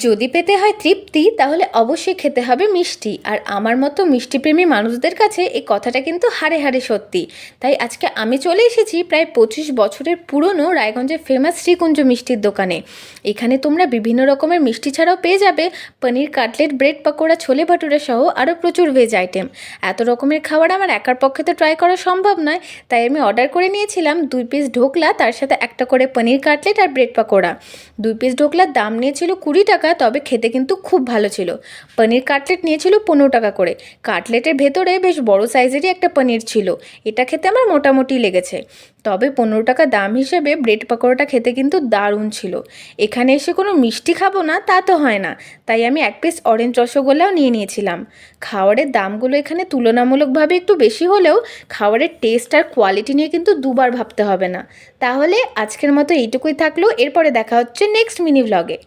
যদি পেতে হয় তৃপ্তি তাহলে অবশ্যই খেতে হবে মিষ্টি। আর আমার মতো মিষ্টিপ্রেমী মানুষদের কাছে এই কথাটা কিন্তু হাড়ে হাড়ে সত্যি। তাই আজকে আমি চলে এসেছি প্রায় 25 বছরের পুরনো রায়গঞ্জের ফেমাস শ্রীকুঞ্জ মিষ্টির দোকানে। এখানে তোমরা বিভিন্ন রকমের মিষ্টি ছাড়াও পেয়ে যাবে পনির কাটলেট, ব্রেড পকোড়া, ছোলে ভাটুরা সহ আরও প্রচুর ভেজ আইটেম। এত রকমের খাবার আমার একার পক্ষে তো ট্রাই করা সম্ভব নয়, তাই আমি অর্ডার করে নিয়েছিলাম 2 পিস ঢোকলা, তার সাথে একটা করে পনির কাটলেট আর ব্রেড পকোড়া। 2 পিস ঢোকলার দাম নিয়েছিল 20 টাকা, তবে খেতে কিন্তু খুব ভালো ছিল। পনির কাটলেট নিয়েছিল 15 টাকা করে। কাটলেটের ভেতরে বেশ বড় সাইজেরই একটা পনির ছিল, এটা খেতে আমার মোটামুটি লেগেছে। তবে 15 টাকা দাম হিসেবে ব্রেড পকোড়াটা খেতে কিন্তু দারুণ ছিল। এখানে এসে কোনো মিষ্টি খাবো না তা তো হয় না, তাই আমি 1 পিস অরেঞ্জ রসগোল্লাও নিয়ে নিয়েছিলাম। খাবারের দামগুলো এখানে তুলনামূলকভাবে একটু বেশি হলেও খাবারের টেস্ট আর কোয়ালিটি নিয়ে কিন্তু দুবার ভাবতে হবে না। তাহলে আজকের মতো এইটুকুই থাকলো, এরপরে দেখা হচ্ছে নেক্সট মিনি ভ্লগে।